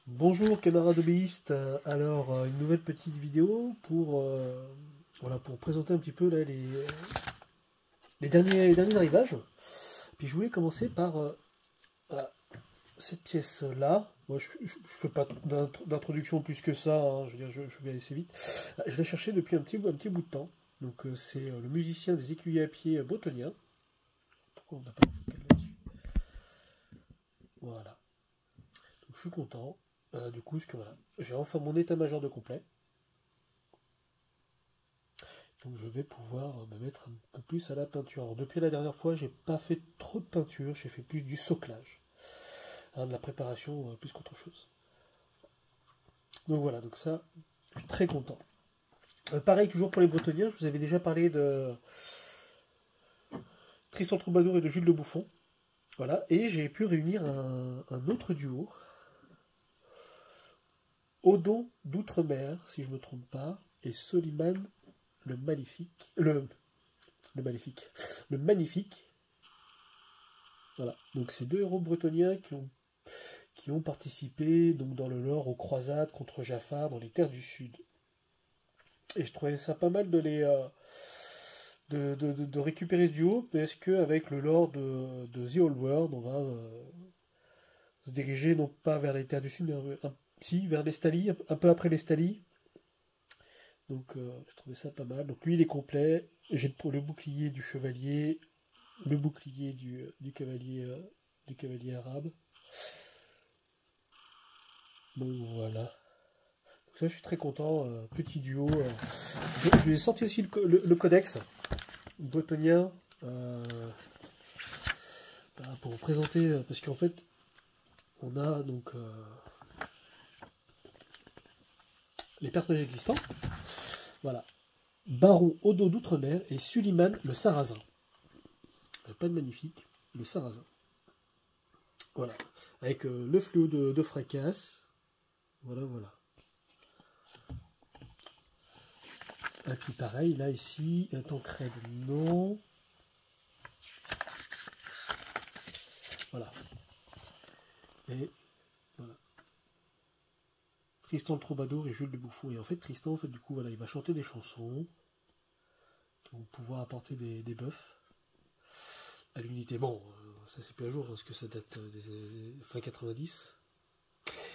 Bonjour camarades hobbyistes, une nouvelle petite vidéo pour présenter un petit peu là, les derniers arrivages. Puis je voulais commencer par voilà, cette pièce là. Moi je fais pas d'introduction plus que ça, hein, je veux dire je vais assez vite. Je l'ai cherché depuis un petit bout de temps. Donc c'est le musicien des écuyers à pied bretonien. Pourquoi on n'a pas de vocal là-dessus? Voilà. Donc je suis content. Du coup, voilà, j'ai enfin mon état-major de complet. Donc je vais pouvoir me mettre un peu plus à la peinture. Alors depuis la dernière fois, j'ai pas fait trop de peinture, j'ai fait plus du soclage, hein, de la préparation plus qu'autre chose. Donc voilà, donc ça, je suis très content. Pareil, toujours pour les Bretoniens, je vous avais déjà parlé de Tristan Troubadour et de Jules Le Bouffon. Voilà, et j'ai pu réunir un autre duo, Odon d'Outre-mer, si je ne me trompe pas, et Soliman le Maléfique. Le Maléfique. Le Magnifique. Voilà, donc c'est deux héros bretoniens qui ont participé donc dans le lore aux croisades contre Jafar dans les terres du Sud. Et je trouvais ça pas mal de récupérer ce duo, parce qu'avec le lore de The Old World, on va se diriger non pas vers les terres du Sud, mais si, vers les Stali, un peu après les Stali. Donc je trouvais ça pas mal. Donc lui il est complet. J'ai pour le bouclier du chevalier, le bouclier du cavalier arabe. Donc voilà. Ça, je suis très content. Petit duo. Je lui ai sorti aussi le codex bretonien pour vous présenter, parce qu'en fait, on a donc les personnages existants. Voilà. Baron Odo d'Outre-mer et Suliman le Sarrasin. Pas de magnifique, le Sarrasin. Voilà. Avec le fléau de Fracas. Voilà, voilà. Et puis pareil, là, ici, Tancred, non. Voilà. Et voilà. Tristan le Troubadour et Jules le Bouffon. Et en fait, Tristan, en fait, du coup, voilà, il va chanter des chansons qui vont pouvoir apporter des buffs à l'unité. Bon, ça c'est plus à jour, parce que ça date des fin 90.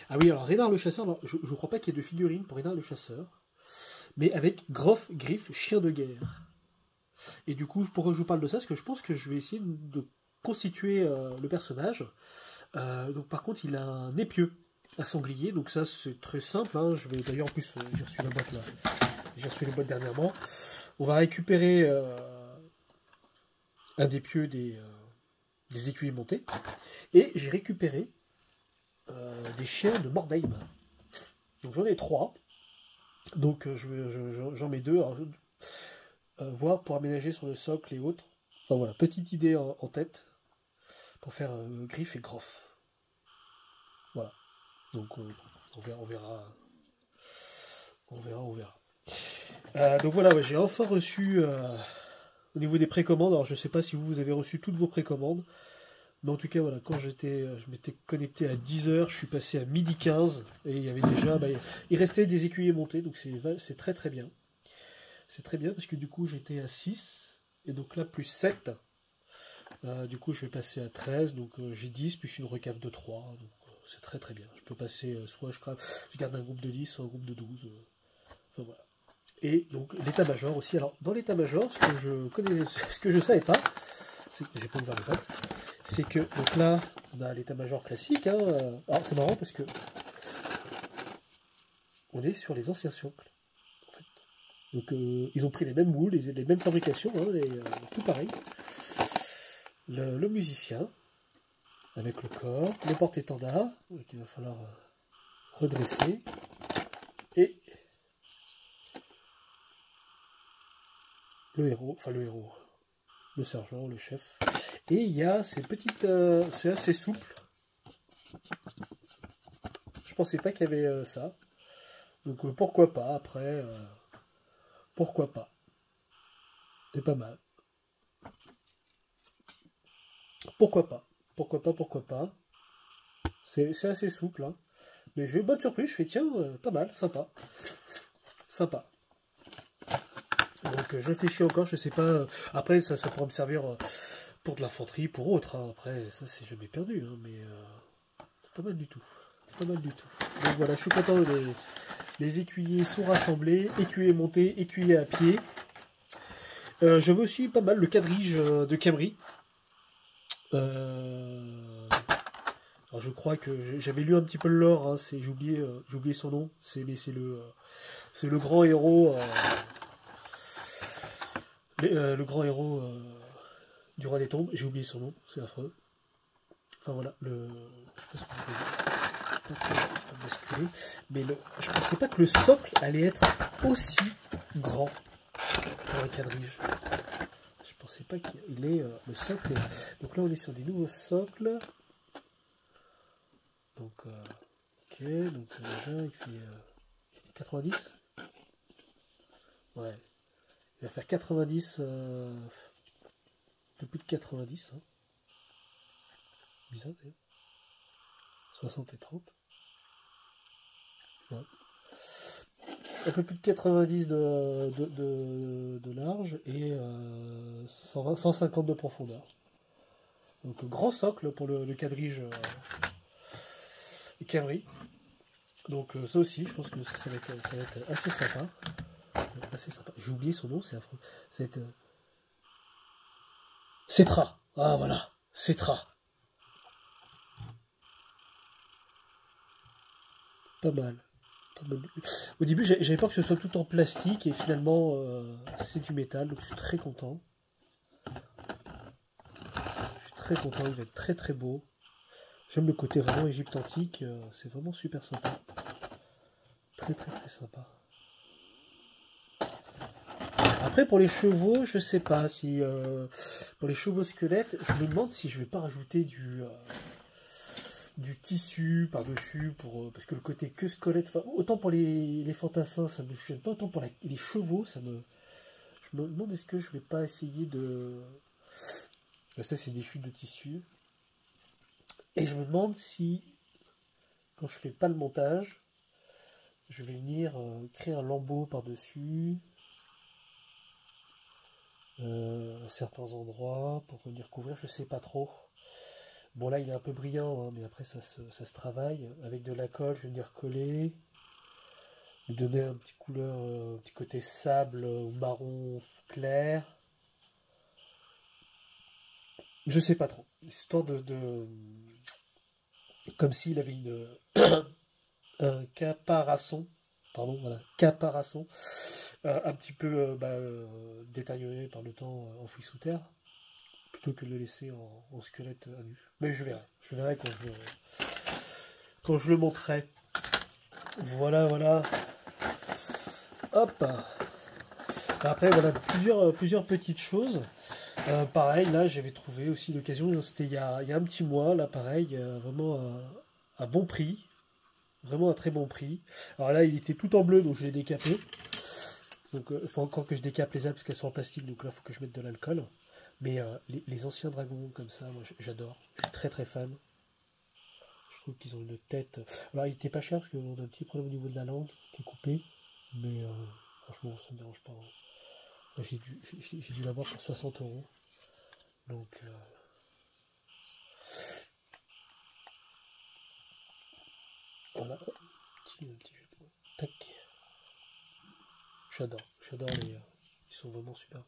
Ah oui, alors Reynard le Chasseur, alors, je ne crois pas qu'il y ait de figurines pour Reynard le Chasseur, mais avec Groff, Griffe, Chien de guerre. Et du coup, pourquoi je vous parle de ça? Parce que je pense que je vais essayer de constituer le personnage. Donc par contre, il a un épieu à sanglier, donc ça c'est très simple, hein. Je vais d'ailleurs, en plus, j'ai reçu la boîte là, j'ai reçu les boîtes dernièrement. On va récupérer un des pieux des écuyers montés, et j'ai récupéré des chiens de Mordheim. Donc j'en ai trois, donc j'en mets deux, alors, voir pour aménager sur le socle et autres. Enfin voilà, petite idée en tête pour faire Griffe et Groff. Voilà, donc on verra, on verra. Donc voilà, ouais, j'ai enfin reçu au niveau des précommandes. Alors je sais pas si vous avez reçu toutes vos précommandes, mais en tout cas voilà, quand je m'étais connecté à 10h, je suis passé à midi 15 et il y avait déjà, il restait des écuyers montés, donc c'est très très bien. C'est très bien parce que du coup j'étais à 6 et donc là plus 7. Du coup je vais passer à 13, donc j'ai 10 plus une recave de 3, donc c'est très très bien. Je peux passer, soit je garde un groupe de 10, soit un groupe de 12. Enfin voilà. Et donc l'état-major aussi. Alors dans l'état-major, ce que je savais pas, c'est que j'ai pas ouvert les boîtes, c'est que donc là on a l'état-major classique. Hein, alors c'est marrant parce que on est sur les anciens siècles. En fait. Donc ils ont pris les mêmes moules, les mêmes fabrications, hein, tout pareil. Le musicien avec le corps, le porte-étendard qu'il va falloir redresser et le héros, le sergent, le chef. Et il y a ces petites, c'est assez souple. Je pensais pas qu'il y avait ça. Donc pourquoi pas, après, pourquoi pas. C'est pas mal. Pourquoi pas. Pourquoi pas. C'est assez souple. Hein. Mais j'ai eu une bonne surprise, je fais tiens, pas mal, sympa. Sympa. Donc je réfléchis encore, je sais pas. Après, ça pourra me servir pour de l'infanterie, pour autre. Hein. Après, ça c'est jamais perdu, hein, mais c'est pas mal du tout. Pas mal du tout. Donc voilà, je suis content, les écuyers sont rassemblés, écuyer monté, écuyer à pied. Je veux aussi pas mal le quadrige de Camry. Alors je crois que j'avais lu un petit peu le lore, hein, j'ai oublié son nom, c'est le grand héros, le grand héros du Roi des Tombes. J'ai oublié son nom, c'est affreux. Enfin voilà, je sais pas si vous pouvez basculer, mais je pensais pas que le socle allait être aussi grand pour un quadrige. Je pensais pas qu'il est le socle. Donc là on est sur des nouveaux socles. Donc ok, donc déjà il fait 90. Ouais. Il va faire 90, un peu plus de 90. Hein. Bizarre d'ailleurs. 60 et 30. Ouais. Un peu plus de 90 de large et 150 de profondeur. Donc grand socle pour le quadrige Camry. Donc ça aussi, je pense que ça va être assez sympa. Assez sympa. J'ai oublié son nom, c'est affreux. C'est Cetra. Ah voilà, Cetra. Pas mal. Au début, j'avais peur que ce soit tout en plastique et finalement, c'est du métal, donc je suis très content. Je suis très content, il va être très très beau. J'aime le côté vraiment Égypte antique, c'est vraiment super sympa. Très très très sympa. Après, pour les chevaux, je sais pas si... pour les chevaux squelettes, je me demande si je vais pas rajouter du tissu par-dessus, parce que le côté que squelette, autant pour les fantassins, ça me gêne pas, autant pour les chevaux, je me demande est-ce que je vais pas essayer de... Ça, c'est des chutes de tissu. Et je me demande si, quand je fais pas le montage, je vais venir créer un lambeau par-dessus, à certains endroits, pour venir couvrir, je sais pas trop. Bon là il est un peu brillant, hein, mais après ça se travaille. Avec de la colle, je vais venir coller, lui donner un petit couleur, un petit côté sable ou marron clair. Je sais pas trop. Histoire comme s'il avait un caparaçon. Pardon, voilà, caparaçon. Un petit peu détérioré par le temps enfoui sous terre. Plutôt que de le laisser en squelette à nu. Mais je verrai. Je verrai quand je le montrerai. Voilà, voilà. Hop. Après, voilà, plusieurs petites choses. Pareil, là, j'avais trouvé aussi l'occasion, c'était il y a un petit mois, là, pareil, vraiment à bon prix. Vraiment un très bon prix. Alors là, il était tout en bleu, donc je l'ai décapé. Donc, il faut encore que je décape les ailes parce qu'elles sont en plastique, donc là, il faut que je mette de l'alcool. Mais les anciens dragons comme ça, moi, j'adore. Je suis très très fan. Je trouve qu'ils ont une tête. Alors, il était pas cher parce qu'on a un petit problème au niveau de la langue qui est coupée. Mais franchement, ça me dérange pas. J'ai dû l'avoir pour 60 euros. Donc, voilà. Petit tac. J'adore ils sont vraiment super.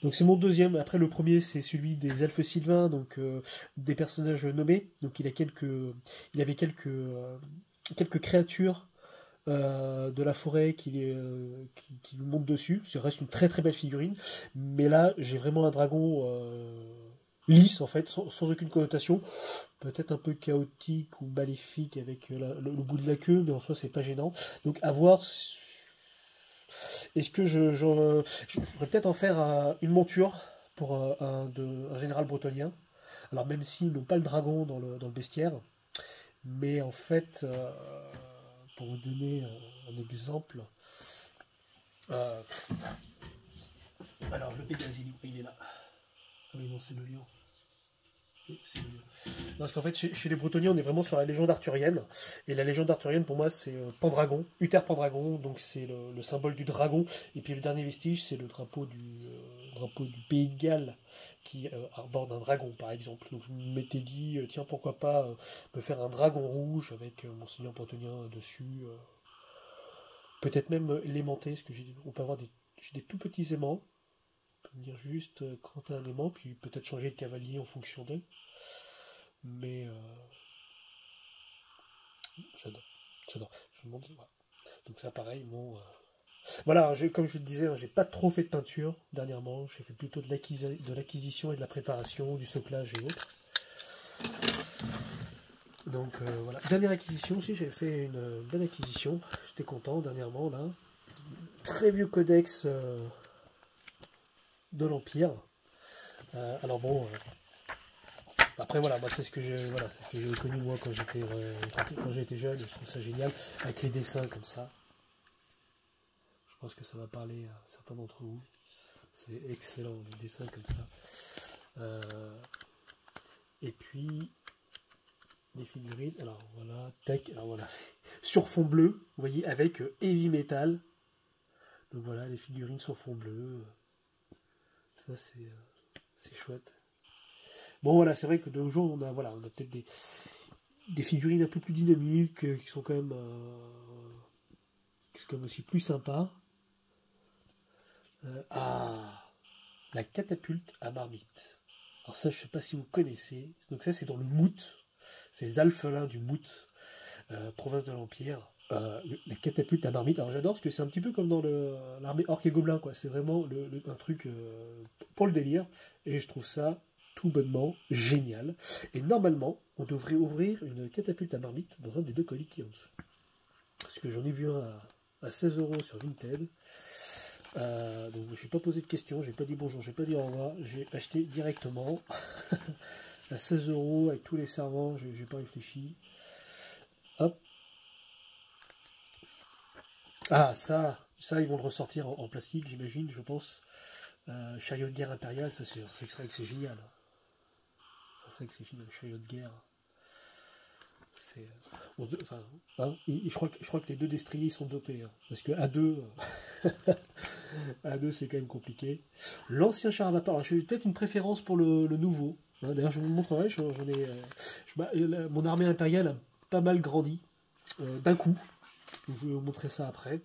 Donc c'est mon deuxième. Après le premier c'est celui des elfes sylvains, donc des personnages nommés. Donc il avait quelques créatures de la forêt qui lui montent dessus. Ça reste une très très belle figurine. Mais là j'ai vraiment un dragon lisse en fait, sans aucune connotation. Peut-être un peu chaotique ou maléfique avec le bout de la queue, mais en soi c'est pas gênant. Donc à voir. Est-ce que je pourrais peut-être en faire une monture pour un général bretonien. Alors même s'ils n'ont pas le dragon dans le bestiaire, mais en fait, pour vous donner un exemple, euh, alors le Pégase, il est là. Ah oui non, c'est le lion. c'est mieux. Parce qu'en fait, chez les Bretonniers, on est vraiment sur la légende arthurienne. Et la légende arthurienne, pour moi, c'est Pendragon, Uther Pendragon, donc c'est le symbole du dragon. Et puis le dernier vestige, c'est le drapeau du pays de Galles, qui arbore un dragon, par exemple. Donc je m'étais dit, tiens, pourquoi pas me faire un dragon rouge avec Monseigneur Bretonien dessus. Peut-être même aimanté, parce que on peut avoir j'ai des tout petits aimants. On peut venir juste cranter un aimant, puis peut-être changer de cavalier en fonction d'eux. Mais j'adore, j'adore. Je me demande, voilà. Donc ça, pareil, bon. Voilà, comme je te disais, hein, j'ai pas trop fait de peinture dernièrement. J'ai fait plutôt de l'acquisition et de la préparation, du soclage et autres. Donc voilà. Dernière acquisition aussi, j'ai fait une bonne acquisition. J'étais content dernièrement là. Très vieux codex de l'Empire. Alors bon. Après voilà, moi c'est ce que j'ai connu moi quand j'étais jeune, et je trouve ça génial, avec les dessins comme ça. Je pense que ça va parler à certains d'entre vous. C'est excellent, les dessins comme ça. Et puis les figurines, alors voilà, tac, alors voilà, sur fond bleu, vous voyez, avec Heavy Metal. Donc voilà, les figurines sur fond bleu. Ça c'est chouette. Bon voilà, c'est vrai que de nos jours, on a peut-être des figurines un peu plus dynamiques, qui sont quand même aussi plus sympas. La catapulte à marmite. Alors ça, je ne sais pas si vous connaissez. Donc ça, c'est dans le Mout. C'est les alphelins du Mout, province de l'Empire. La catapulte à marmite. Alors j'adore parce que c'est un petit peu comme dans l'armée orc et gobelin, quoi. C'est vraiment un truc pour le délire. Et je trouve ça tout bonnement génial. Et normalement, on devrait ouvrir une catapulte à marmite dans un des deux colis qui est en dessous. Parce que j'en ai vu un à 16 € sur Vinted. Donc je n'ai pas posé de questions, j'ai pas dit bonjour, j'ai pas dit au revoir, j'ai acheté directement à 16 € avec tous les servants, j'ai pas réfléchi. Hop. Ah ça ils vont le ressortir en plastique, j'imagine, je pense. Chariot de guerre impérial, ça c'est vrai que c'est génial. Ça c'est vrai que c'est génial, le chariot de guerre. Je crois que les deux destriers sont dopés, hein, parce que à deux, à deux c'est quand même compliqué. L'ancien char à vapeur, j'ai peut-être une préférence pour le nouveau. Hein, d'ailleurs, je vous le montrerai. Mon armée impériale a pas mal grandi d'un coup. Donc, je vais vous montrer ça après.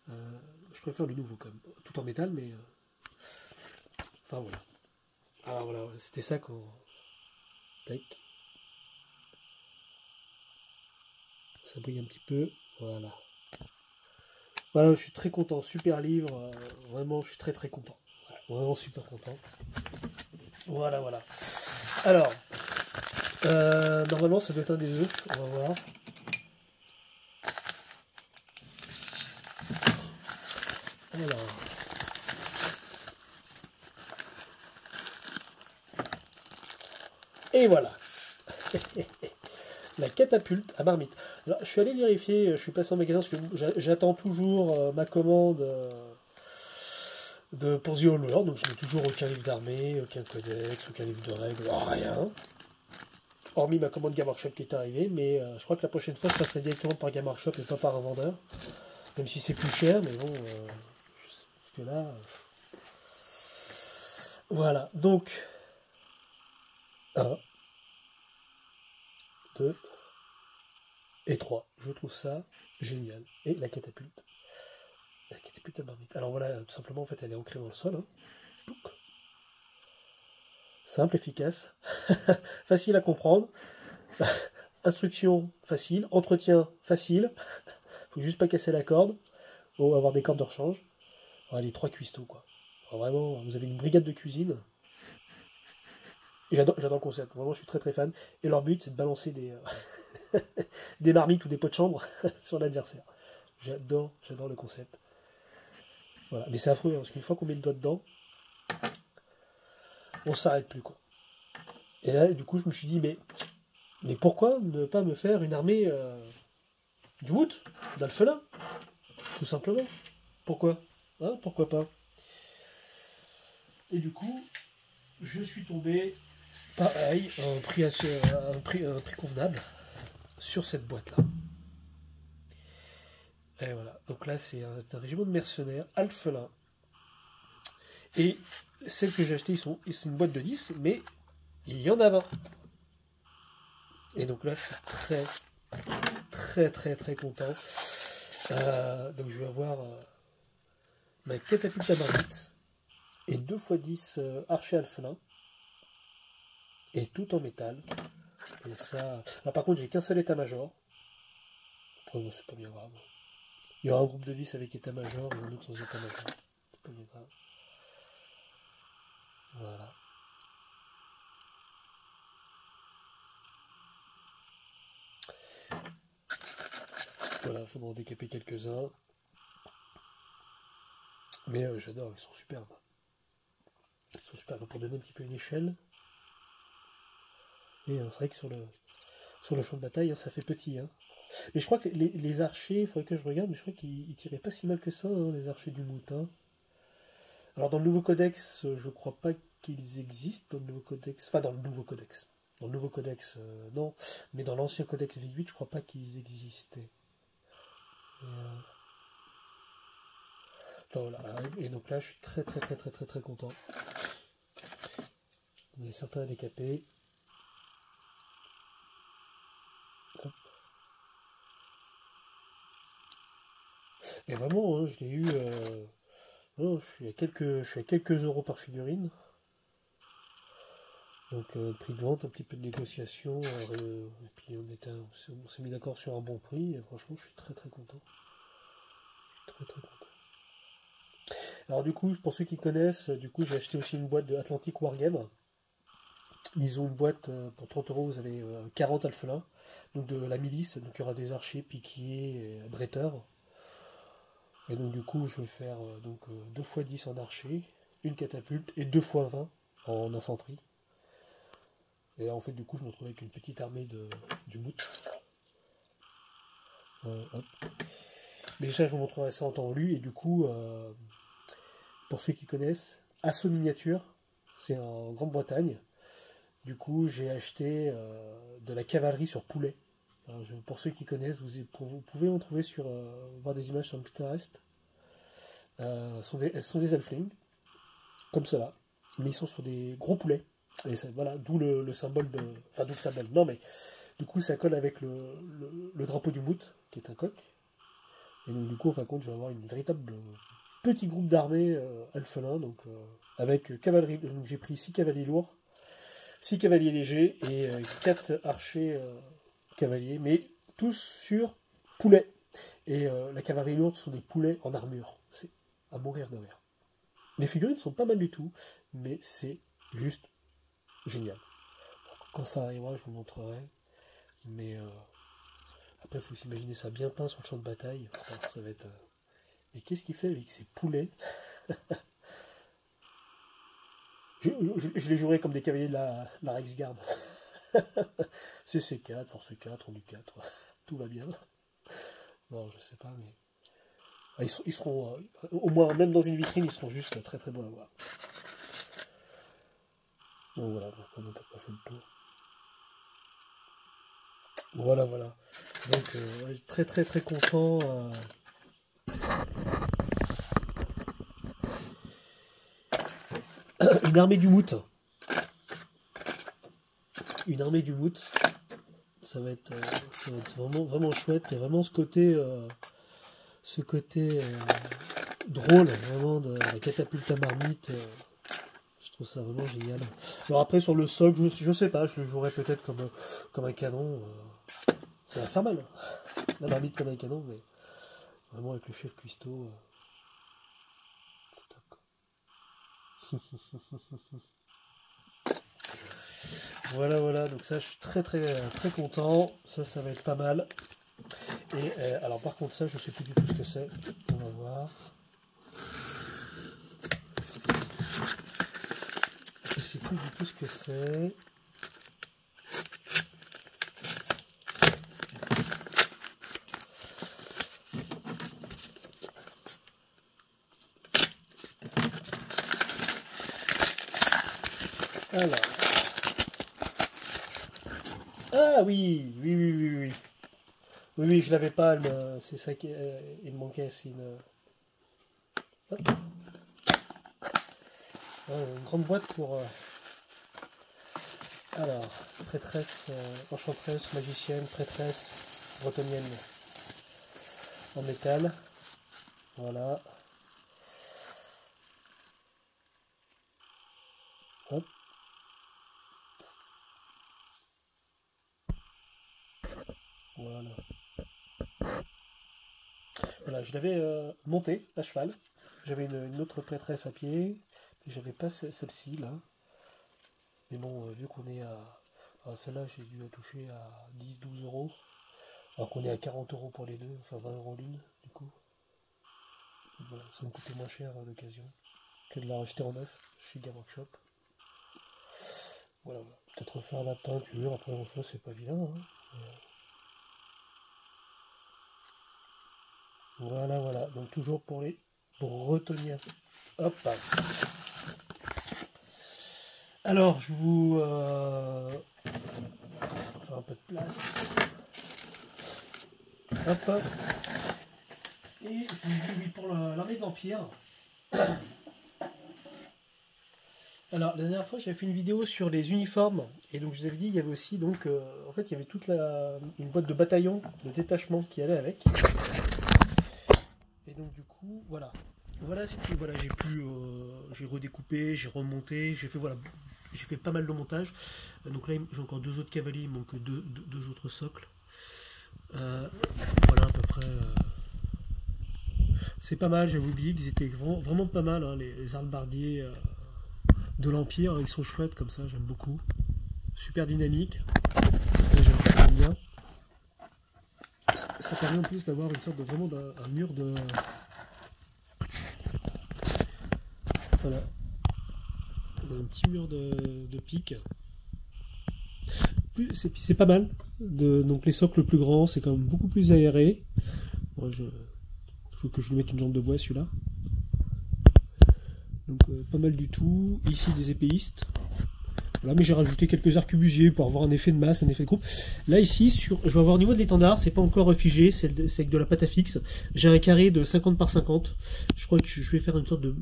Je préfère le nouveau quand même, tout en métal, mais enfin voilà. Alors voilà, c'était ça quand. Tac. Ça brille un petit peu, voilà. Voilà, je suis très content, super livre, vraiment, je suis très très content. Ouais, vraiment super content. Voilà. Alors, normalement, ça doit être un des deux, on va voir. Alors. Et voilà. La catapulte à marmite. Alors, je suis allé vérifier, je suis passé en magasin parce que j'attends toujours ma commande pour The All World, donc je n'ai toujours aucun livre d'armée, aucun codex, aucun livre de règles, rien. Hormis ma commande Game Workshop qui est arrivée, mais je crois que la prochaine fois je passerai directement par Game Workshop et pas par un vendeur. Même si c'est plus cher, mais bon, parce que là... Voilà, donc... 1, 2 et 3. Je trouve ça génial. Et la catapulte. La catapulte à marmite. Alors voilà, tout simplement, en fait, elle est ancrée dans le sol. Hein. Simple, efficace, facile à comprendre. Instruction facile, entretien facile. Faut juste pas casser la corde ou avoir des cordes de rechange. Voilà, les 3 cuistots, quoi. Alors vraiment, vous avez une brigade de cuisine. J'adore le concept, vraiment je suis très très fan. Et leur but c'est de balancer des marmites ou des pots de chambre sur l'adversaire. J'adore le concept. Voilà. Mais c'est affreux, hein, parce qu'une fois qu'on met le doigt dedans, on s'arrête plus, quoi. Et là, du coup, je me suis dit, mais pourquoi ne pas me faire une armée du Mout, d'Alphelin, tout simplement. Pourquoi hein, pourquoi pas. Et du coup, je suis tombé pareil, un prix convenable sur cette boîte-là. Et voilà, donc là c'est un régiment de mercenaires, alphelins. Et celles que j'ai achetées, c'est une boîte de 10, mais il y en a 20. Et donc là je suis très content. Donc je vais avoir ma catapulte à marmite et 2x10 archer alphelin. Et tout en métal. Et ça. Alors par contre j'ai qu'un seul état-major. Après bon, c'est pas bien grave. Il y aura un groupe de 10 avec état-major et un autre sans état-major. C'est pas bien grave. Voilà. Voilà, il faudra en décaper quelques-uns. Mais j'adore, ils sont superbes. Ils sont superbes pour donner un petit peu une échelle. Et c'est vrai que sur le champ de bataille, hein, ça fait petit. Hein. Mais je crois que les archers, il faudrait que je regarde, mais je crois qu'ils tiraient pas si mal que ça, hein, les archers du Moutin. Alors dans le nouveau codex, je crois pas qu'ils existent dans le nouveau codex. Enfin dans le nouveau codex. Dans le nouveau codex, non. Mais dans l'ancien codex V8, je crois pas qu'ils existaient. Enfin voilà. Et donc là, je suis très content. Il y en a certains à décaper. Hop. Et vraiment, hein, je l'ai eu. Non, je suis à quelques euros par figurine. Donc prix de vente, un petit peu de négociation, et puis on s'est mis d'accord sur un bon prix, et franchement je suis très content. Très content. Alors du coup, pour ceux qui connaissent, du coup j'ai acheté aussi une boîte de Atlantic Wargame. Ils ont une boîte pour 30 euros, vous avez 40 alphelins, donc de la milice, donc il y aura des archers, piquiers et bretteurs. Et donc du coup je vais faire 2x10 en archer, une catapulte et 2x20 en infanterie. Et là, en fait, du coup, je me retrouve avec une petite armée du mout. Hop. Mais ça, je vous montrerai ça en temps voulu. Et du coup, pour ceux qui connaissent, Assaut Miniature, c'est en Grande-Bretagne. Du coup, j'ai acheté de la cavalerie sur poulet. Alors, pour ceux qui connaissent, vous pouvez en trouver voir des images sur le Pinterest. Elles sont des elflings, comme cela. Mais ils sont sur des gros poulets. Et voilà, d'où le symbole de. Enfin, d'où le symbole. Non, mais du coup, ça colle avec le drapeau du mout, qui est un coq. Et donc, du coup, en fin de compte, je vais avoir une véritable petit groupe d'armée alphelin, donc avec cavalerie. Donc, j'ai pris 6 cavaliers lourds, 6 cavaliers légers et 4 archers cavaliers, mais tous sur poulet. Et la cavalerie lourde sont des poulets en armure. C'est à mourir de rire. Les figurines sont pas mal du tout, mais c'est juste génial. Quand ça arrivera, je vous montrerai. Mais après, il faut s'imaginer ça bien peint sur le champ de bataille. Enfin, ça va être. Mais qu'est-ce qu'il fait avec ces poulets? Je les jouerai comme des cavaliers de la Reichsgarde. CC4, Force 4, Rendu 4. Tout va bien. Non, je sais pas, mais. Ah, ils seront. Au moins, même dans une vitrine, ils seront juste très beaux à voir. Donc voilà, on n'a pas fait le tour. Voilà. Donc très content. Une armée du mout. Une armée du mout. Ça va être vraiment chouette. Il y a vraiment ce côté drôle, vraiment, de la catapulte à marmite. Je trouve ça vraiment génial. Alors après, sur le socle, je sais pas, je le jouerai peut-être comme un canon. Ça va faire mal. La marmite comme un canon, mais vraiment avec le chef cuistot. C'est top. Voilà, donc ça je suis très content, ça va être pas mal. Et alors par contre ça je sais plus du tout ce que c'est, on va voir. Je sais plus du tout ce que c'est. Alors, Ah oui, oui, oui, oui, oui. Oui, oui, je l'avais pas, c'est ça qui il me manquait, c'est hop. Une grande boîte pour... Alors, prêtresse, enchanteresse, magicienne, prêtresse, bretonnienne en métal. Voilà. Hop. Voilà. Voilà, je l'avais montée à cheval. J'avais une autre prêtresse à pied, mais j'avais pas celle-ci là. Mais bon, vu qu'on est à celle-là, j'ai dû la toucher à 10-12 euros. Alors qu'on est à 40 euros pour les deux, enfin 20 euros l'une, du coup. Voilà, ça me coûtait moins cher à l'occasion que de la racheter en neuf chez Game Workshop. Voilà, voilà. Peut-être refaire la peinture, après en soi c'est pas vilain. Hein. Voilà, voilà. Donc toujours pour les bretonniens. Hop. Alors, je vous faire un peu de place. Hop. Et oui, pour l'armée de l'Empire. Alors, la dernière fois, j'avais fait une vidéo sur les uniformes. Et donc, je vous avais dit, il y avait aussi, donc, en fait, il y avait toute une boîte de bataillon, de détachement qui allait avec. Et donc, du coup, voilà. Voilà, voilà, j'ai redécoupé, j'ai remonté, j'ai fait, voilà, j'ai fait pas mal de montage. Donc là, j'ai encore deux autres cavaliers, il manque deux autres socles. Voilà, à peu près. C'est pas mal, j'avais oublié qu'ils étaient vraiment pas mal, hein, les hallebardiers de l'Empire. Ils sont chouettes comme ça, j'aime beaucoup. Super dynamique. J'aime bien. Ça permet en plus d'avoir une sorte de vraiment un mur de. Voilà. On a un petit mur de pique. C'est pas mal. Donc les socles plus grands, c'est quand même beaucoup plus aéré. Bon, faut que je lui mette une jambe de bois celui-là. Donc pas mal du tout. Ici des épéistes. Voilà, mais j'ai rajouté quelques arquebusiers pour avoir un effet de masse, un effet de groupe. Là ici, je vais avoir au niveau de l'étendard, c'est pas encore figé, c'est avec de la pâte à fixe. J'ai un carré de 50 par 50. Je crois que je vais faire une sorte de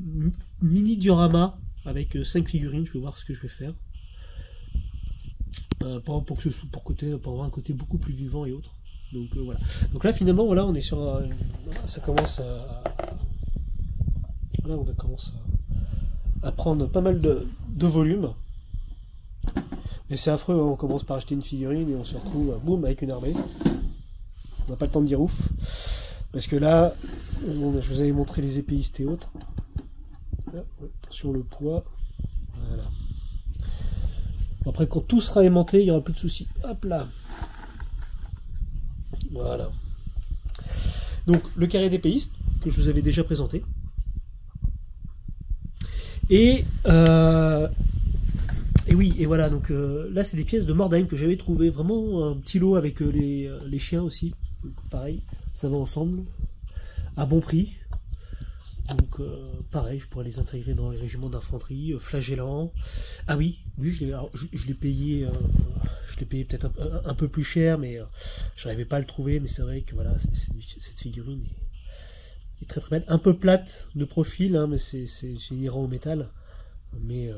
mini diorama avec 5 figurines. Je vais voir ce que je vais faire. Pour avoir un côté beaucoup plus vivant et autres. Donc voilà. Donc là finalement voilà, on est sur ça commence à voilà, on commence à prendre pas mal de volume. Mais c'est affreux, hein. On commence par acheter une figurine et on se retrouve boum avec une armée. On n'a pas le temps de dire ouf. Parce que là, je vous avais montré les épéistes et autres. Ah, ouais, attention le poids. Voilà. Après, quand tout sera aimanté, il n'y aura plus de soucis. Hop là. Voilà. Donc, le carré d'épéiste, que je vous avais déjà présenté. Et oui, et voilà, donc là, c'est des pièces de Mordheim que j'avais trouvé. Vraiment un petit lot avec les chiens aussi. Donc, pareil, ça va ensemble. À bon prix. Donc pareil, je pourrais les intégrer dans les régiments d'infanterie, flagellant. Ah oui, lui je l'ai payé, peut-être un peu plus cher, mais je n'arrivais pas à le trouver. Mais c'est vrai que voilà, cette figurine est très très belle, un peu plate de profil, hein, mais c'est une ira au métal. Mais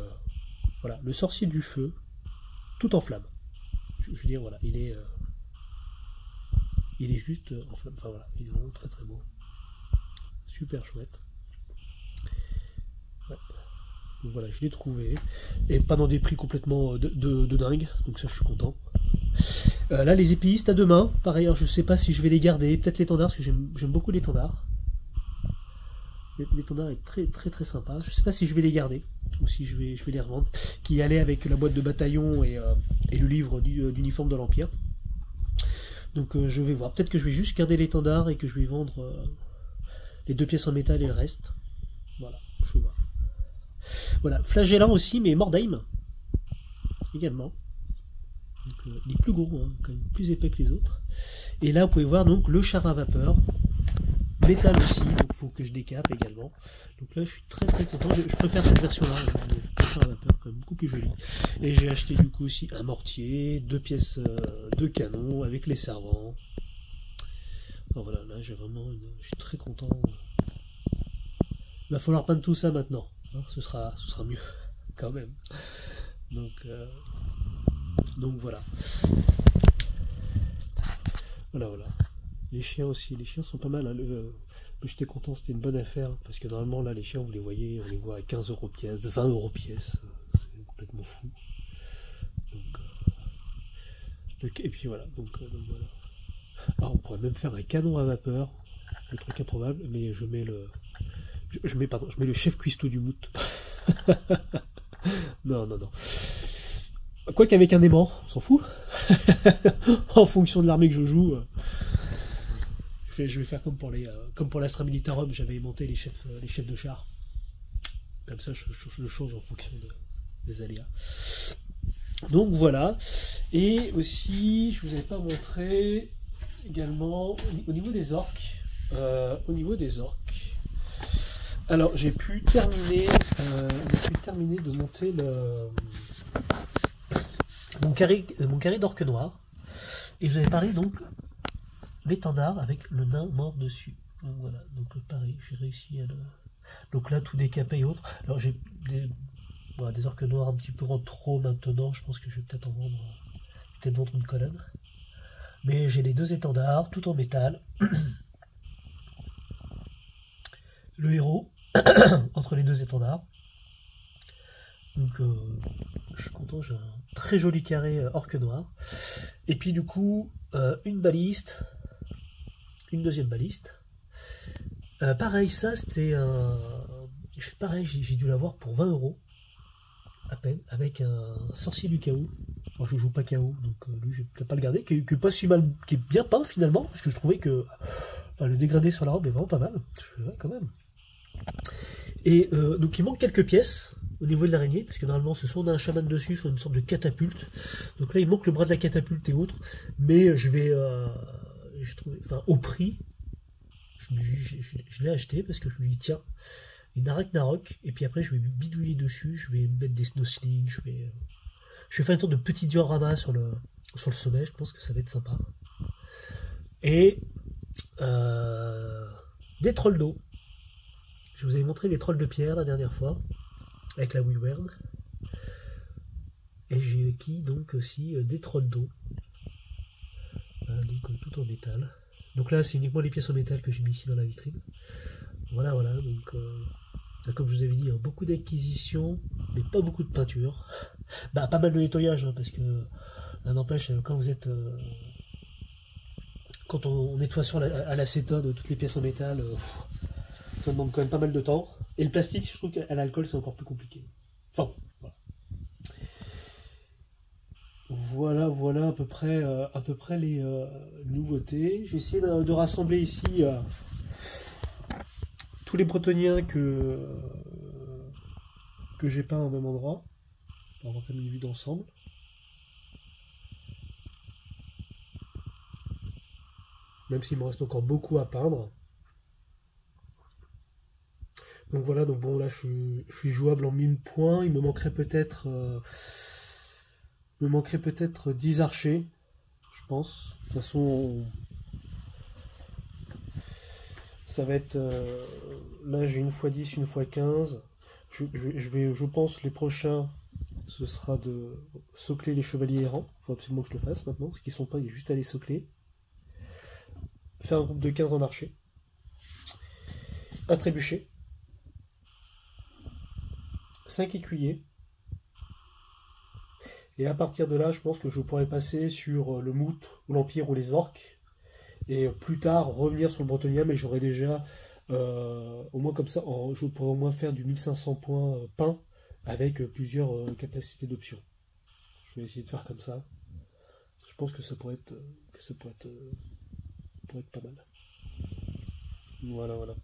voilà, le sorcier du feu, tout en flamme. Je veux dire voilà, il est juste en flamme. Enfin voilà, il est vraiment très très beau, super chouette. Ouais. Donc voilà, je l'ai trouvé. Et pas dans des prix complètement de dingue. Donc ça, je suis content. Là, les épéistes à deux mains. Pareil, alors, je sais pas si je vais les garder. Peut-être l'étendard, parce que j'aime beaucoup l'étendard. L'étendard est très très très sympa. Je sais pas si je vais les garder. Ou si je vais les revendre. Qui allait avec la boîte de bataillon et le livre d'uniforme de l'Empire. Donc je vais voir. Peut-être que je vais juste garder l'étendard et que je vais vendre les deux pièces en métal et le reste. Voilà, je vais voir. Voilà, flagellant aussi, mais Mordheim également. Donc, il est plus gros, hein, quand même plus épais que les autres. Et là, vous pouvez voir donc le char à vapeur, métal aussi, donc il faut que je décape également. Donc là, je suis très très content. Je préfère cette version-là, le char char à vapeur, quand même beaucoup plus joli. Et j'ai acheté du coup aussi un mortier, 2 pièces de canon avec les servants. Enfin voilà, là je suis très content. Il va falloir peindre tout ça maintenant, hein, ce sera mieux quand même. Donc voilà. Voilà. Les chiens aussi, les chiens sont pas mal. Hein. J'étais content, c'était une bonne affaire. Parce que normalement, là, les chiens, vous les voyez, on les voit à 15 € pièce, 20 € pièce. C'est complètement fou. Et puis voilà. Donc voilà. Alors, on pourrait même faire un canon à vapeur. Le truc improbable, mais je mets le chef cuistot du mout. Non. Quoi qu'avec un aimant, on s'en fout. En fonction de l'armée que je joue. Je vais faire comme pour l'Astra Militarum, j'avais aimanté les chefs de char. Comme ça, je change en fonction des aléas. Donc voilà. Et aussi, je vous avais pas montré également au niveau des orques. Alors, j'ai pu terminer de monter mon carré d'orques noirs. Et je vous avais parlé donc l'étendard avec le nain mort dessus. Donc voilà, donc pareil, j'ai réussi à le... Donc là, tout décapé et autres. Alors j'ai des orques noirs un petit peu en trop maintenant, je pense que je vais peut-être vendre une colonne. Mais j'ai les 2 étendards, tout en métal. Le héros, entre les 2 étendards. Donc je suis content, j'ai un très joli carré orque noir. Et puis du coup, une baliste. Une deuxième baliste. Pareil, ça c'était pareil, j'ai dû l'avoir pour 20 € à peine, avec un sorcier du chaos. Alors, je joue pas chaos, donc lui je vais peut-être pas le garder, qui est pas si mal, qui est bien peint finalement, parce que je trouvais que le dégradé sur la robe est vraiment pas mal. Ouais, quand même. Et donc il manque quelques pièces au niveau de l'araignée, parce que normalement ce soit on a un chaman dessus, soit une sorte de catapulte. Donc là il manque le bras de la catapulte et autres, mais je vais au prix, je l'ai acheté parce que je me dis tiens, une Ragnarok, et puis après je vais bidouiller dessus, je vais mettre des snowslings, je vais faire une sorte de petit diorama sur le sommet, je pense que ça va être sympa. Et des trolls d'eau. Je vous avais montré les trolls de pierre la dernière fois, avec la Wyvern. Et j'ai acquis donc aussi des trolls d'eau. Donc tout en métal. Donc là c'est uniquement les pièces en métal que j'ai mis ici dans la vitrine. Voilà, donc comme je vous avais dit, beaucoup d'acquisitions, mais pas beaucoup de peinture. Pas mal de nettoyage, hein, parce que n'empêche, quand on nettoie à l'acétone toutes les pièces en métal, ça demande quand même pas mal de temps. Et le plastique, je trouve qu'à l'alcool c'est encore plus compliqué. Enfin, voilà à peu près les nouveautés. J'ai essayé de rassembler ici tous les bretonniens que j'ai peints au même endroit, pour avoir quand même une vue d'ensemble. Même s'il me reste encore beaucoup à peindre. Donc voilà, donc bon là je suis jouable en 1000 points, il me manquerait peut-être 10 archers, je pense. De toute façon, ça va être là j'ai une fois 10, une fois 15. Je pense les prochains ce sera de socler les chevaliers errants. Il faut absolument que je le fasse maintenant, parce qu'ils sont pas, il est juste à les socler. Faire un groupe de 15 en archer. Un trébuchet. 5 écuyers. Et à partir de là, je pense que je pourrais passer sur le mout, ou l'empire, ou les orques. Et plus tard, revenir sur le bretonien, mais j'aurais déjà, au moins comme ça, je pourrais au moins faire du 1500 points peint, avec plusieurs capacités d'options. Je vais essayer de faire comme ça. Je pense que ça pourrait être pas mal. Voilà.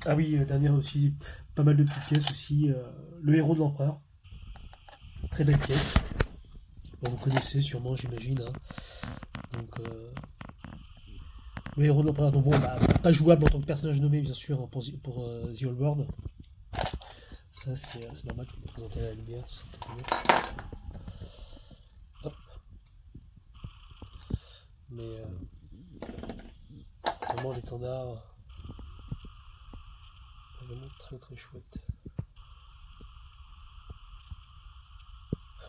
Ah oui, dernière aussi, pas mal de petites pièces aussi. Le héros de l'empereur. Très belle pièce. Bon, vous connaissez sûrement, j'imagine. Hein. Donc, le héros de l'empereur. Donc bon, pas jouable en tant que personnage nommé, bien sûr, hein, pour The Old World. Ça, c'est normal, je vais vous présenter la lumière. Hop. Mais vraiment l'étendard, vraiment très très chouette.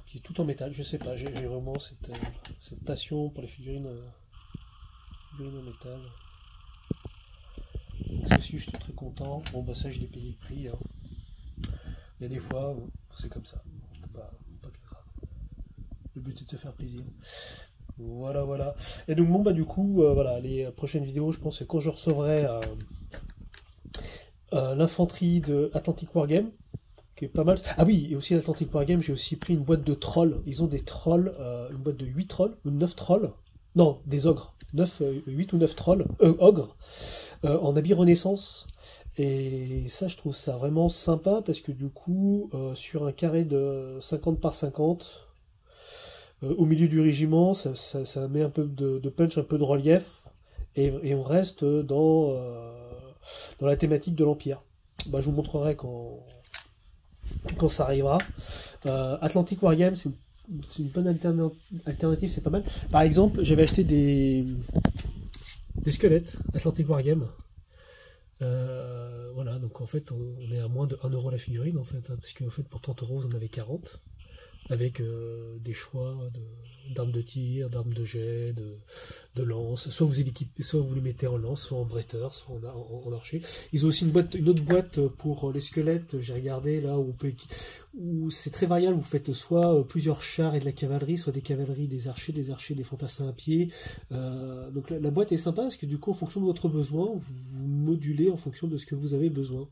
Puis tout en métal, je sais pas, j'ai vraiment cette passion pour les figurines en métal. Donc ça aussi, je suis très content. Bon bah ça, je l'ai payé le prix. Hein. Il y a des fois, c'est comme ça. Pas bien grave. Le but c'est de se faire plaisir. Voilà, voilà. Et donc bon bah du coup, voilà, les prochaines vidéos, je pense que quand je recevrai l'infanterie de Atlantic Wargame, qui est pas mal. Ah oui, et aussi l'Atlantic Wargame, j'ai aussi pris une boîte de trolls. Ils ont des trolls, une boîte de 8 trolls, ou 9 trolls. Non, des ogres. 8 ou 9 trolls, ogres, en habit Renaissance. Et ça, je trouve ça vraiment sympa, parce que du coup, sur un carré de 50 par 50, au milieu du régiment, ça met un peu de punch, un peu de relief, et on reste dans la thématique de l'Empire. Bah, je vous montrerai quand ça arrivera. Atlantic Wargame, c'est une bonne alternative, c'est pas mal. Par exemple, j'avais acheté des squelettes Atlantic Wargame. Voilà, donc en fait, on est à moins de 1 euro la figurine, en fait, hein, parce qu'en fait, pour 30 euros, vous en avez 40, avec des choix d'armes de tir, d'armes de jet, de lance. Soit vous équipez, soit vous les mettez en lance, soit en bretteur, soit en archer. Ils ont aussi une autre boîte pour les squelettes. J'ai regardé là où c'est très variable. Vous faites soit plusieurs chars et de la cavalerie, soit des cavaleries, des archers, des fantassins à pied. Donc la boîte est sympa parce que du coup, en fonction de votre besoin, vous modulez en fonction de ce que vous avez besoin.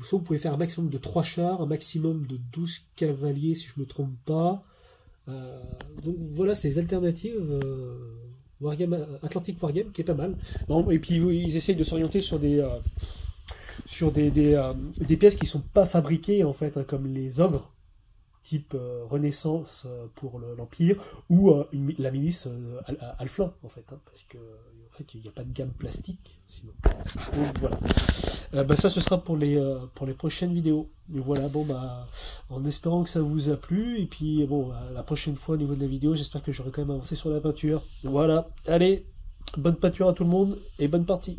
Soit vous pouvez faire un maximum de 3 chars, un maximum de 12 cavaliers si je ne me trompe pas. Donc voilà, c'est les alternatives Atlantic Wargame qui est pas mal. Bon, et puis ils essayent de s'orienter sur des pièces qui sont pas fabriquées en fait, hein, comme les ogres type Renaissance pour l'Empire, ou la milice Alflin en fait, hein, parce que en fait il n'y a pas de gamme plastique sinon. Donc voilà. Bah, ça ce sera pour les prochaines vidéos. Et voilà, bon bah en espérant que ça vous a plu, et puis bon la prochaine fois au niveau de la vidéo, j'espère que j'aurai quand même avancé sur la peinture. Voilà, allez, bonne peinture à tout le monde et bonne partie.